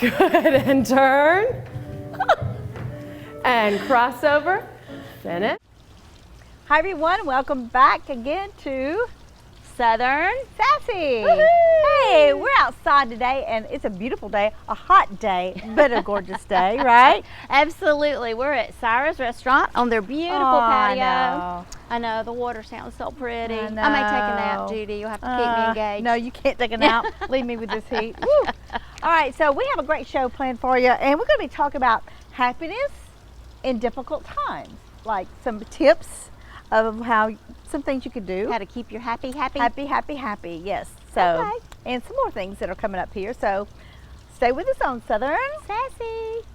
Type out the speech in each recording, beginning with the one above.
Good, and turn. And crossover. Finish. Hi everyone, welcome back again to Southern Sassy. Hey, we're outside today and it's a beautiful day, a hot day, but a gorgeous day, right? Absolutely. We're at Sarah's restaurant on their beautiful patio. I I know, the water sounds so pretty. I I may take a nap, know. Judy. You'll have to keep me engaged. No, you can't take a nap. Leave me with this heat. Woo. All right, so we have a great show planned for you, and we're going to be talking about happiness in difficult times, like some tips of some things you could do. How to keep your happy. Happy, yes. So, Okay. and some more things that are coming up here. So, stay with us on Southern Sassy.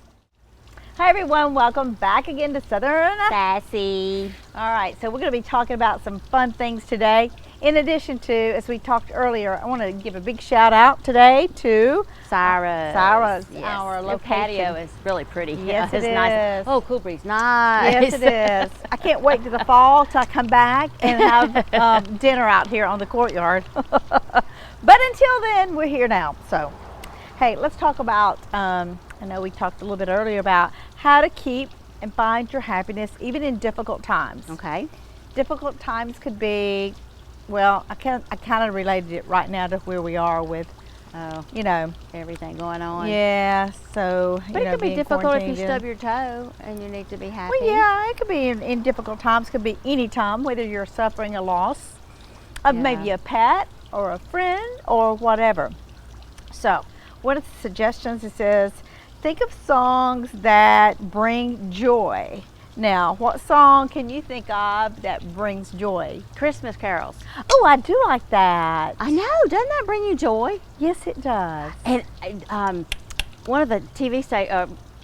Hi everyone, welcome back again to Southern Sassy. All right, so we're going to be talking about some fun things today. In addition to, as we talked earlier, I want to give a big shout out today to Sarah's. yes, our Their location. patio is really pretty. Yes, it's it nice. is. Oh, cool breeze. Nice. Yes, it is. I can't wait to the fall till I come back and have dinner out here on the courtyard. But until then, we're here now. So, hey, let's talk about, I know we talked a little bit earlier about how to keep and find your happiness even in difficult times. Okay. Difficult times could be, well, I kind of related it right now to where we are with, you know, Everything going on. yeah, so, But you know, it could be being difficult if you quarantined stub in. your toe and you need to be happy. Well, yeah, it could be in difficult times, could be any time, whether you're suffering a loss of maybe Yeah. a pet or a friend or whatever. So, one of the suggestions, it says, think of songs that bring joy. Now, what song can you think of that brings joy? Christmas carols. Oh, I do like that. I know. Doesn't that bring you joy? Yes, it does. And one of the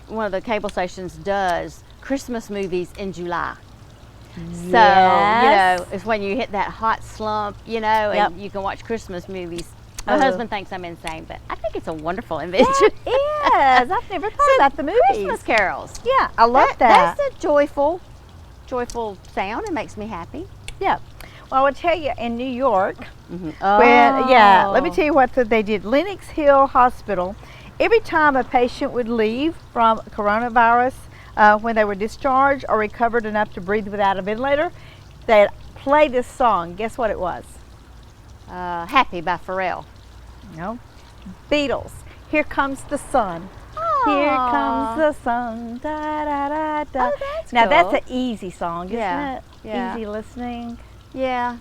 one of the cable stations does Christmas movies in July. So, Yes. you know, it's when you hit that hot slump, you know, Yep. and you can watch Christmas movies. My Oh. husband thinks I'm insane, but I think it's a wonderful invention. Yes, I've never thought about the movies. Christmas carols. Yeah, I love that. That's a joyful sound. It makes me happy. Yeah. Well, I would tell you in New York, Oh. yeah, let me tell you what they did. Lenox Hill Hospital, every time a patient would leave from coronavirus, when they were discharged or recovered enough to breathe without a ventilator, they'd play this song. Guess what it was? Happy by Pharrell. No. Beatles. Here Comes the Sun. Here comes the sun. Da, da, da, da. Oh, that's now cool. that's an easy song, isn't Yeah, it? yeah. Easy listening. Yeah.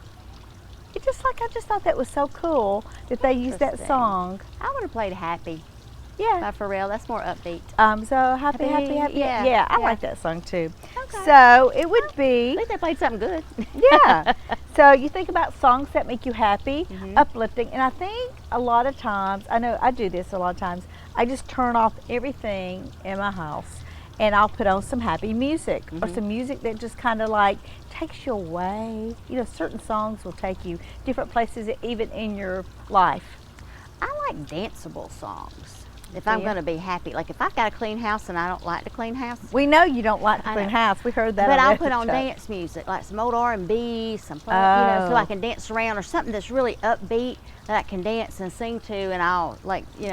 I just thought that was so cool that they used that Interesting. song. I would have played Happy Yeah. by Pharrell. That's more upbeat. So happy. Yeah, Yeah, I yeah. like that song too. Okay. So it would At be, least they played something good. yeah. So you think about songs that make you happy, Mhm. uplifting, and I think a lot of times, I know I do this a lot of times, I just turn off everything in my house and I'll put on some happy music or some music that just kind of like takes you away. You know, certain songs will take you different places even in your life. I like danceable songs. If Do I'm you? going to be happy, like if I've got a clean house and I don't like to clean house, We know you don't like to I clean know. house. We heard that. but on I'll the put on show. dance music, like some old R&B, some fun, you know, so Oh. I can dance around, or something that's really upbeat that I can dance and sing to, and I'll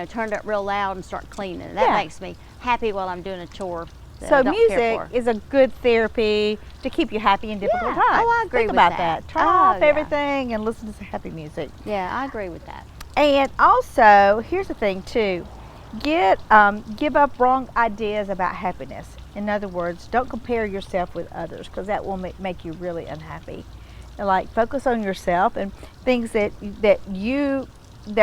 turn it up real loud and start cleaning. That Yeah. makes me happy while I'm doing a chore that So I don't care music for. is a good therapy to keep you happy in difficult Yeah. times. Oh, I agree Think with about that. Turn Oh, off yeah. everything and listen to some happy music. Yeah, I agree with that. And also, here's the thing too. Give up wrong ideas about happiness. In other words, don't compare yourself with others because that will make you really unhappy. And like focus on yourself and things that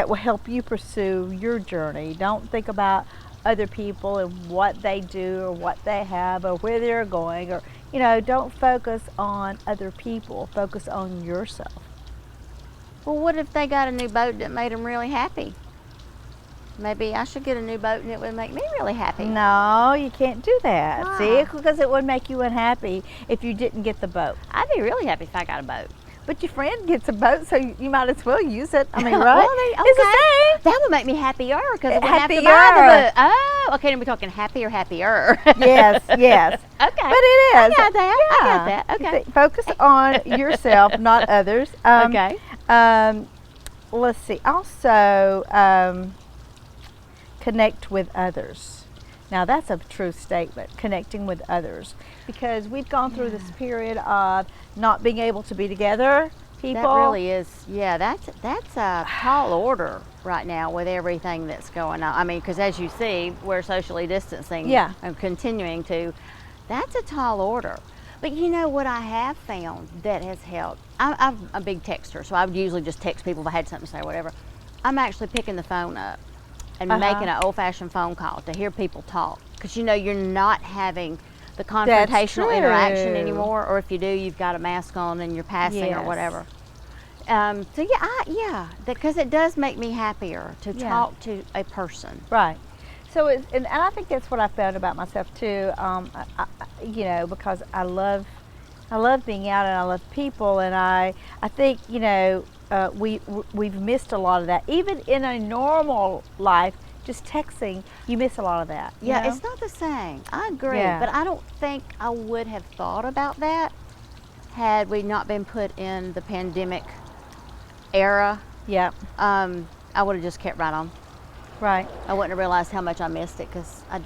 will help you pursue your journey. Don't think about other people and what they do or what they have or where they're going, or don't focus on other people. Focus on yourself. Well, what if they got a new boat that made them really happy? Maybe I should get a new boat and it would make me really happy. No, you can't do that. Why? See, because it would make you unhappy if you didn't get the boat. I'd be really happy if I got a boat. But your friend gets a boat, so you might as well use it. I mean, right? Well, It's the same. That would make me happier because I wouldn't have to Happier. buy the boat. Oh, okay. Then we're talking happy or happier. Yes, yes. Okay. But it is. I got that. I got Yeah. that. Okay. Focus on yourself, not others. Okay. Let's see. Also, connect with others. Now that's a true statement, connecting with others, because we've gone through this period of not being able to be together. People. That really is, yeah, that's a tall order right now with everything that's going on. I mean, because as you see, we're socially distancing and continuing to. That's a tall order. But you know what I have found that has helped? I'm a big texter, so I would usually just text people if I had something to say or whatever. I'm actually picking the phone up and making an old-fashioned phone call to hear people talk. Because you know, you're not having the confrontational interaction anymore, or if you do, you've got a mask on and you're passing or whatever. So yeah, because it does make me happier to talk to a person. Right. So, and I think that's what I found about myself too. You know, because I love being out and I love people, and I think, you know, we've missed a lot of that. Even in a normal life, just texting, you miss a lot of that. Yeah, you know? It's not the same. I agree, but I don't think I would have thought about that had we not been put in the pandemic era. Yeah. I would have just kept right on. Right. I wouldn't have realized how much I missed it because I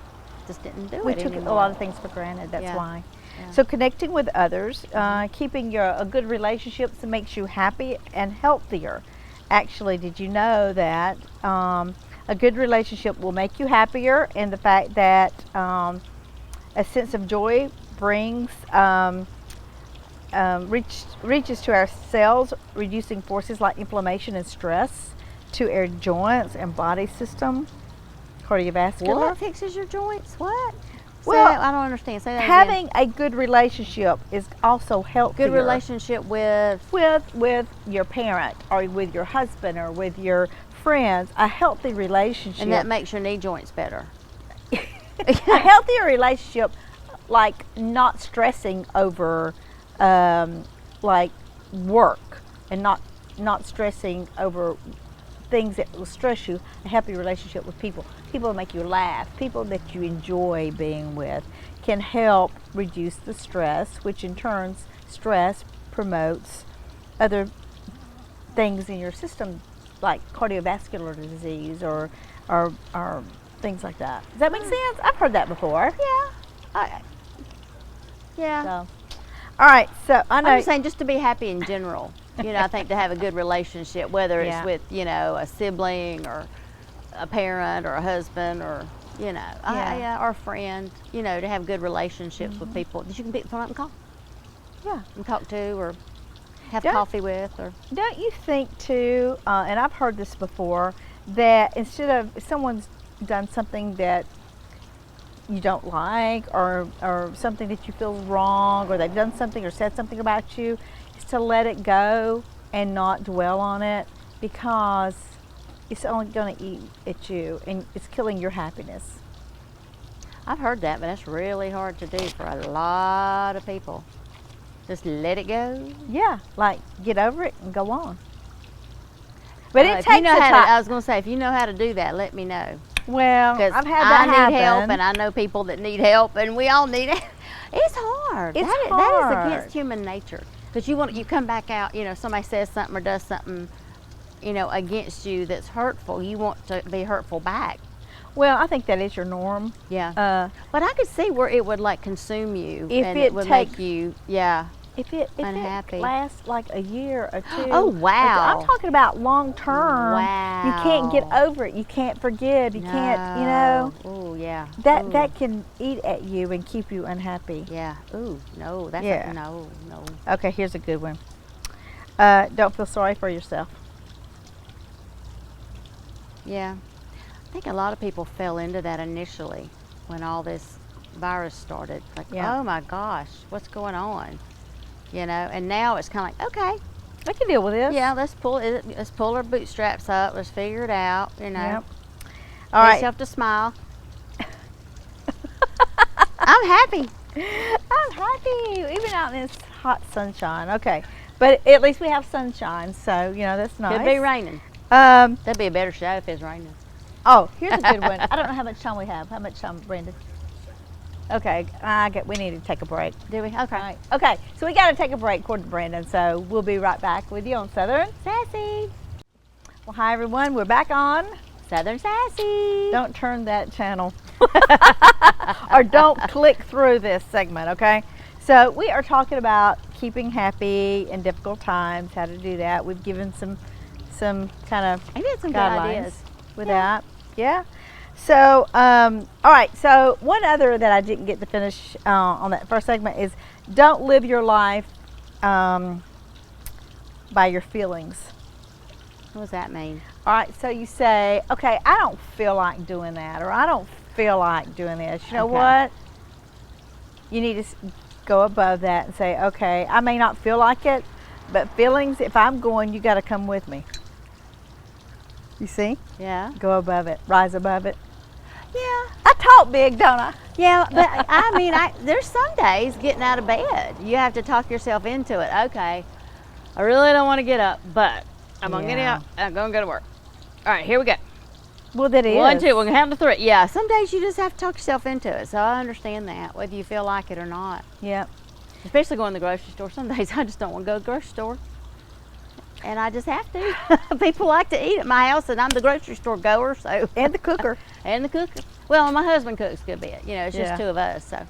just didn't do We it took anymore. a lot of things for granted. That's why. Yeah. So connecting with others, keeping a good relationships makes you happy and healthier. Actually, did you know that a good relationship will make you happier, and the fact that a sense of joy brings reaches to our cells, reducing forces like inflammation and stress, to our joints and body system, cardiovascular. What fixes your joints? What? Well, I don't understand. Say that having again. a good relationship is also healthier. Good relationship with your parent, or with your husband, or with your friends. A healthy relationship. And that makes your knee joints better. A healthier relationship, like not stressing over like work, and not stressing over things that will stress you. A happy relationship with people that make you laugh, people that you enjoy being with, can help reduce the stress, which in turn, stress promotes other things in your system, like cardiovascular disease or things like that. Does that make sense? I've heard that before. Yeah. So, all right. So I know. I'm just saying, just to be happy in general. You know, I think to have a good relationship, whether it's with, you know, a sibling or a parent or a husband or, you know, or a friend, you know, to have good relationships with people that you can pick the phone up and call. Yeah. And talk to or have coffee with. Or Don't you think too, and I've heard this before, that instead of, if someone's done something that you don't like, or something that you feel wrong, or they've done something or said something about you, is to let it go and not dwell on it, because it's only going to eat at you and it's killing your happiness. I've heard that, but that's really hard to do for a lot of people. Just let it go. Yeah, like get over it and go on. But it takes you know time. I was going to say, if you know how to do that, let me know. Well, Because I've had that I need happen. help, and I know people that need help, and we all need it. It's hard. It's That hard. is against human nature. Because you come back out, you know, somebody says something or does something, you know, against you that's hurtful. You want to be hurtful back. Well, I think that is your norm. Yeah. But I could see where it would like consume you, If and it it would takes- make you, If it unhappy. lasts like a year or two. Oh, wow. I'm talking about long term. Wow. You can't get over it. You can't forgive. You can't, you know. Oh, yeah. That can eat at you and keep you unhappy. Yeah. Ooh, no. That's Yeah. no. Okay, here's a good one. Don't feel sorry for yourself. Yeah. I think a lot of people fell into that initially when all this virus started. Like, oh my gosh, what's going on? You know, and now it's kind of like, okay, I can deal with this. yeah, let's pull our bootstraps up, let's figure it out, you know. Yep. All right. Yourself to smile. I'm happy. I'm happy, even out in this hot sunshine. Okay, but at least we have sunshine, so you know that's nice. Could be raining. Um, That'd be a better show if it's raining. Oh, here's a good one. I don't know how much time we have. How much time, Brandon? Okay, we need to take a break. Do we? Okay. All right. Okay, so we got to take a break, according to Brandon. So we'll be right back with you on Southern Sassy. Well, hi everyone. We're back on Southern Sassy. Don't turn that channel. Or don't click through this segment, okay? So we are talking about keeping happy in difficult times, how to do that. We've given some kind of I did some good guidelines ideas with that. Yeah. So, all right. So one other that I didn't get to finish on that first segment is don't live your life by your feelings. What does that mean? All right, so you say, okay, I don't feel like doing that, or I don't feel like doing this. You know Okay. what? You need to go above that and say, okay, I may not feel like it, but feelings, if I'm going, you got to come with me. You see? Yeah. Go above it, rise above it. Yeah. I talk big, don't I? Yeah, but I mean, there's some days getting out of bed, you have to talk yourself into it. Okay, I really don't want to get up, but I'm going to get Yeah. up and I'm going to go to work. All right, here we go. Well, that is. 1, 2, we're going to have to 3. Yeah, some days you just have to talk yourself into it. So I understand that, whether you feel like it or not. Yep. Especially going to the grocery store. Some days I just don't want to go to the grocery store. And I just have to. People like to eat at my house, and I'm the grocery store goer, so. And the cooker. And the cooker. Well, my husband cooks a good bit. You know, it's just Yeah. 2 of us, so.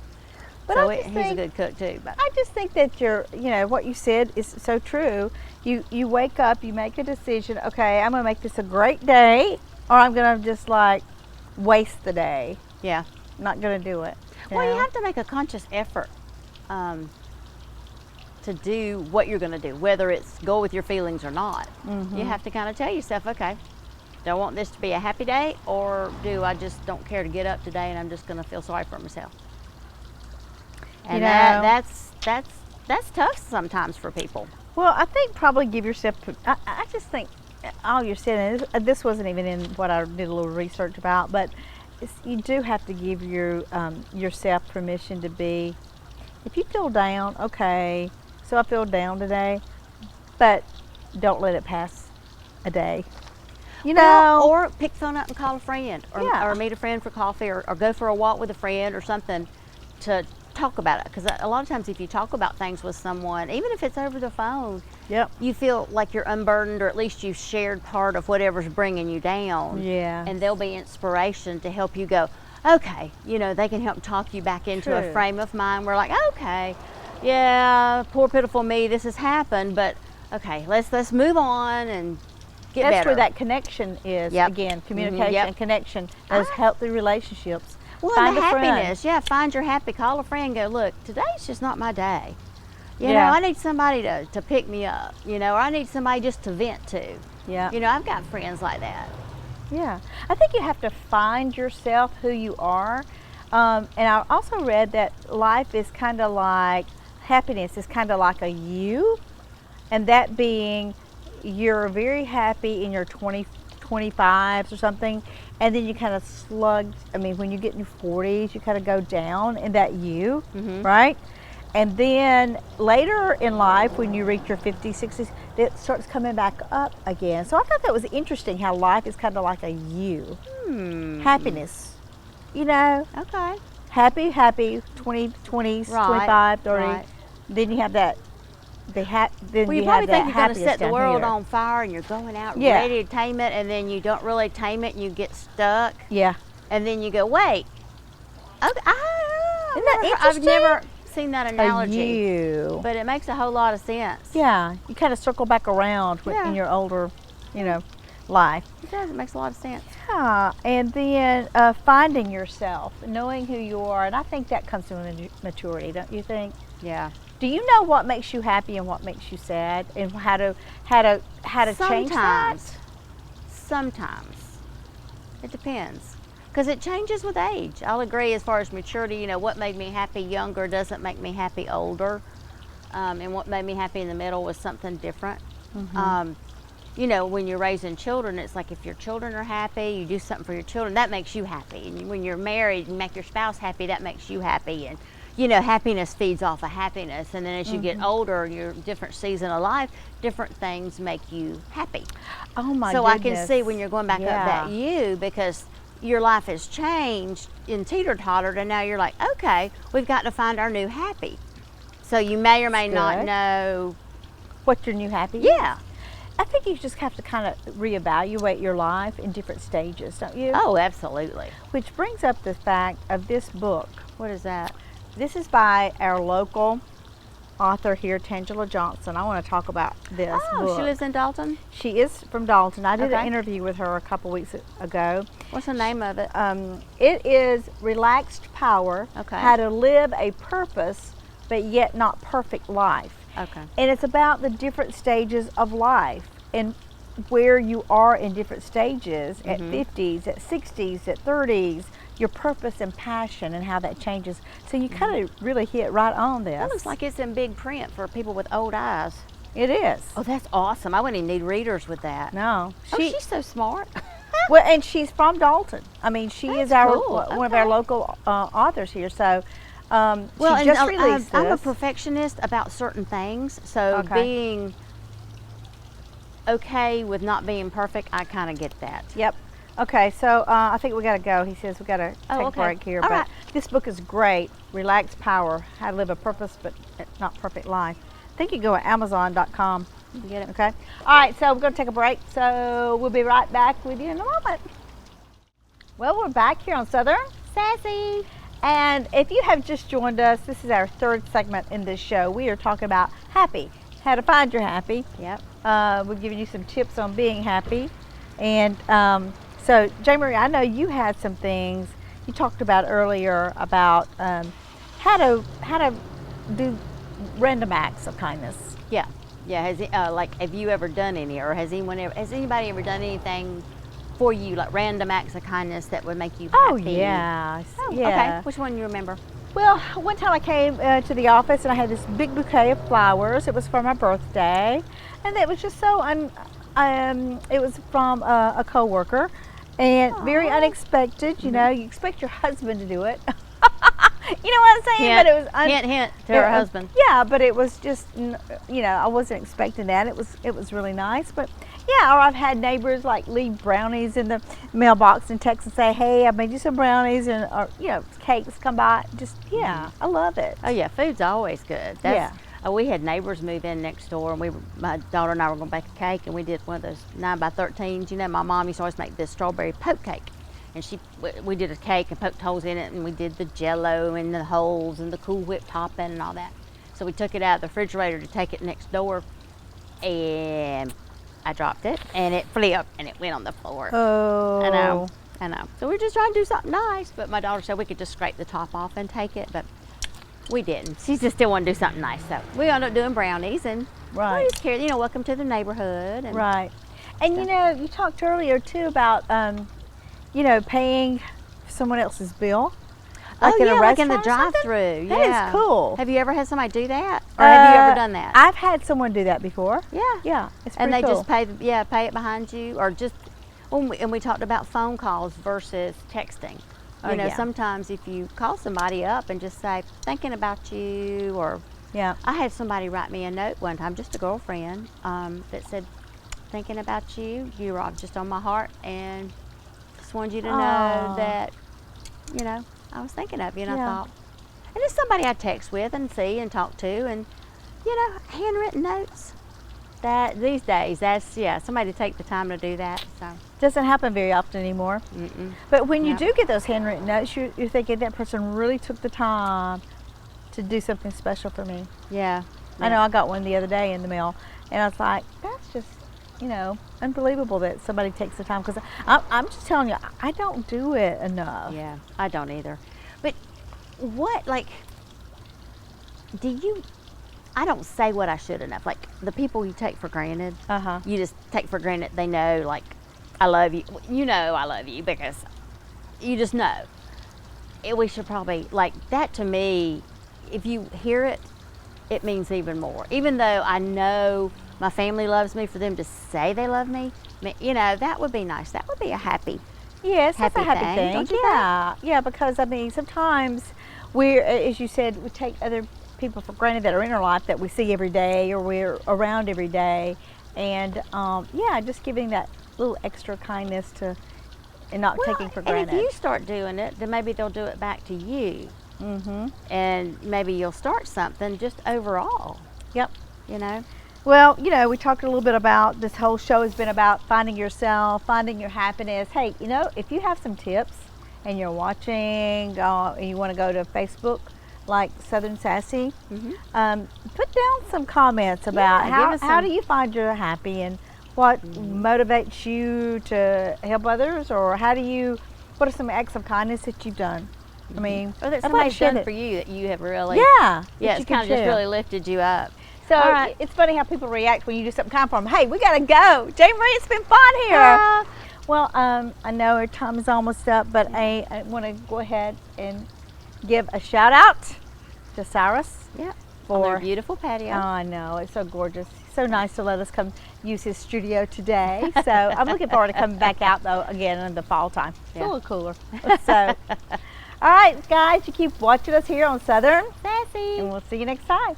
But So I just he's a think- good cook too. But I just think that what you said is so true. You wake up, you make a decision, okay, I'm going to make this a great day, or I'm going to just like waste the day. yeah. I'm not going to do it. Well, you know? have to make a conscious effort to do what you're going to do, whether it's go with your feelings or not. Mm-hmm. You have to kind of tell yourself, okay, do I want this to be a happy day, or do I just don't care to get up today and I'm just going to feel sorry for myself? And You know- that's tough sometimes for people. Well, I think probably give yourself, I just think all you're saying, and this wasn't even in what I did a little research about, but you do have to give yourself permission to be, if you feel down, okay, so I feel down today, but don't let it pass a day. You know? Well, or pick the phone up and call a friend, or, Yeah. or meet a friend for coffee, or go for a walk with a friend or something to talk about it. Because a lot of times if you talk about things with someone, even if it's over the phone, Yep. you feel like you're unburdened, or at least you've shared part of whatever's bringing you down. Yeah. And there'll be inspiration to help you go, okay, you know, they can help talk you back into a True. frame of mind where like, okay, yeah, poor pitiful me, this has happened, but okay, let's move on and get That's better. where that connection is. Yep. Again, Mhm, communication yep. and connection. Those healthy relationships. Well, Find the a friend. happiness, yeah, find your happy, call a friend, go, look, today's just not my day. You Yeah. know, I need somebody to pick me up, you know, or I need somebody just to vent to. Yeah. You know, I've got friends like that. Yeah, I think you have to find yourself, who you are. And I also read that life is kind of like, happiness is kind of like a U, and that being you're very happy in your 25s or something, and then you kind of slug, when you get in your 40s, you kind of go down in that U, right? And then later in life, when you reach your 50s, 60s, it starts coming back up again. So I thought that was interesting how life is kind of like a U. Happiness. You know, Okay. happy, 20s, Right, 25, 30. right. Then you have that, then Well, you you probably have that think you're going to happiness set the down world here. on fire and you're going out Yeah. ready to tame it, and then you don't really tame it and you get stuck, Yeah. and then you go, wait. Okay, Isn't that I've interesting? never seen that A analogy, U. but it makes a whole lot of sense. Yeah, you kind of circle back around Yeah. in your older, life. It does. It makes a lot of sense. Yeah, and then finding yourself, knowing who you are, and I think that comes to maturity, don't you think? Yeah. Do you know what makes you happy and what makes you sad, and how to change that? Sometimes. It depends. Because it changes with age. I'll agree as far as maturity, you know, what made me happy younger doesn't make me happy older. And what made me happy in the middle was something different. You know, when you're raising children, it's like if your children are happy, you do something for your children, that makes you happy. And when you're married, you make your spouse happy, that makes you happy. And, you know, happiness feeds off of happiness. And then as you get older, your different season of life, different things make you happy. Oh my So goodness. I can see when you're going back up that you, because your life has changed in teeter-tottered, and now you're like, okay, we've got to find our new happy. So you may or may not good. know. What's your new happy? Yeah. I think you just have to kind of reevaluate your life in different stages, don't you? Oh, absolutely. Which brings up the fact of this book. What is that? This is by our local author here, Tangela Johnson. I want to talk about this Oh, book. she lives in Dalton? She is from Dalton. I did an Okay. interview with her a couple weeks ago. What's the name of it? It is Relaxed Power, Okay. How to Live a Purpose but Yet Not Perfect Life. Okay. And it's about the different stages of life and where you are in different stages at 50s, at 60s, at 30s, your purpose and passion and how that changes. So you kind of really hit right on this. That looks like it's in big print for people with old eyes. It is. Oh, that's awesome. I wouldn't even need readers with that. No. She's so smart. Well, and she's from Dalton. I mean, she is That's our cool. one of our Okay. local authors here. So Well, she and just released I'm a this. perfectionist about certain things, so Okay. being okay with not being perfect, I kind of get that. Yep. Okay, so I think we got to go. He says we got to take okay. a break here. All but right. this book is great. Relaxed Power: How to Live a Purpose but Not Perfect Life. I think you can go at Amazon.com. You get it? Okay. All right, so we're going to take a break. So we'll be right back with you in a moment. Well, we're back here on Southern Sassy. And if you have just joined us, this is our third segment in this show. We are talking about happy, how to find your happy. Yep. We're giving you some tips on being happy. And so, J-Marie, I know you had some things you talked about earlier about how to do random acts of kindness. Yeah. Yeah. Has it, like, have you ever done any, or has anybody ever done anything for you, like random acts of kindness that would make you happy? Oh, yeah. Oh, yeah. okay. Which one do you remember? Well, one time I came to the office and I had this big bouquet of flowers. It was for my birthday, and it was just so it was from a coworker, and very Aw. unexpected. You know, you expect your husband to do it. You know what I'm saying? Hint, But it was hint to her husband. Yeah, but it was just I wasn't expecting that. It was really nice, but yeah. Or I've had neighbors like leave brownies in the mailbox and text and say, "Hey, I made you some brownies," and or cakes come by. Just I love it. Oh yeah, food's always good. Yeah. We had neighbors move in next door, and my daughter and I were going to bake a cake, and we did one of those 9x13s. You know, my mom used to always make this strawberry poke cake, and we did a cake and poked holes in it, and we did the Jello and the holes and the Cool Whip topping and all that. So we took it out of the refrigerator to take it next door, and I dropped it, and it flipped, and it went on the floor. Oh, I know. So we're just trying to do something nice, but my daughter said we could just scrape the top off and take it, but we didn't. She just still wanted to do something nice, so we ended up doing brownies, and Right. we just carried, welcome to the neighborhood. And Right. And you talked earlier too about paying someone else's bill. Like in a like in the restaurant or something? drive-through. That is Yeah. cool. Have you ever had somebody do that, or have you ever done that? I've had someone do that before. Yeah. Yeah, it's And pretty they cool. just pay it behind you, or just and we talked about phone calls versus texting. Oh, yeah. Sometimes if you call somebody up and just say thinking about you, or Yeah. I had somebody write me a note one time, just a girlfriend, that said thinking about you. You were just on my heart, and just wanted you to know Aw. that I was thinking of you, and I Yeah. thought, and it's somebody I text with and see and talk to, and handwritten notes. That these days, somebody take the time to do that. So, Doesn't happen very often anymore. mm-mm. But when you Yep. do get those handwritten notes, you're thinking that person really took the time to do something special for me. Yeah. I know I got one the other day in the mail, and I was like, that's just, unbelievable that somebody takes the time. Because I'm just telling you, I don't do it enough. Yeah, I don't either. But what, I don't say what I should enough. Like the people you take for granted, Uh-huh. you just take for granted they know, like, I love you. I love you because you just know. We should probably, that to me, if you hear it, it means even more. Even though I know my family loves me, for them to say they love me, that would be nice. That would be a happy. Yes, that's a Happy happy thing, thing. don't you Yeah, because sometimes as you said, we take other people for granted that are in our life that we see every day or we're around every day, and just giving that little extra kindness and not taking for granted. And if you start doing it, then maybe they'll do it back to you. Mm-hmm. And maybe you'll start something just overall. Yep. Well, you know, we talked a little bit about this whole show has been about finding yourself, finding your happiness. Hey, you know, if you have some tips and you're watching and you want to go to Facebook like Southern Sassy, put down some comments about how do you find you're happy and what motivates you to help others, or what are some acts of kindness that you've done? I mean, or that somebody's done for you that you have really, it's kind of just really lifted you up. So it's funny how people react when you do something kind for them. Hey, we gotta go, Jane Marie. It's been fun here. Well, I know our time is almost up, but I want to go ahead and give a shout out to Cyrus. Yeah. For their beautiful patio. Oh, I know, it's so gorgeous. So nice to let us come use his studio today. So I'm looking forward to coming back out though again in the fall time. It's a little cooler. So, all right, guys, you keep watching us here on Southern Sassy, and we'll see you next time.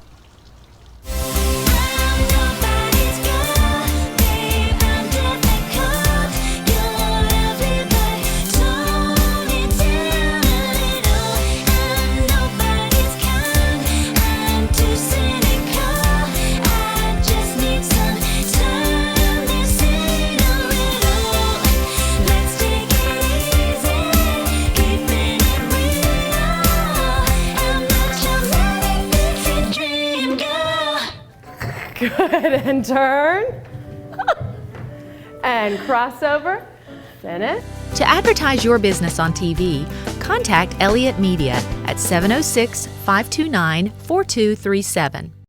Good, and turn. And crossover, finish. To advertise your business on TV, contact Elliott Media at 706-529-4237.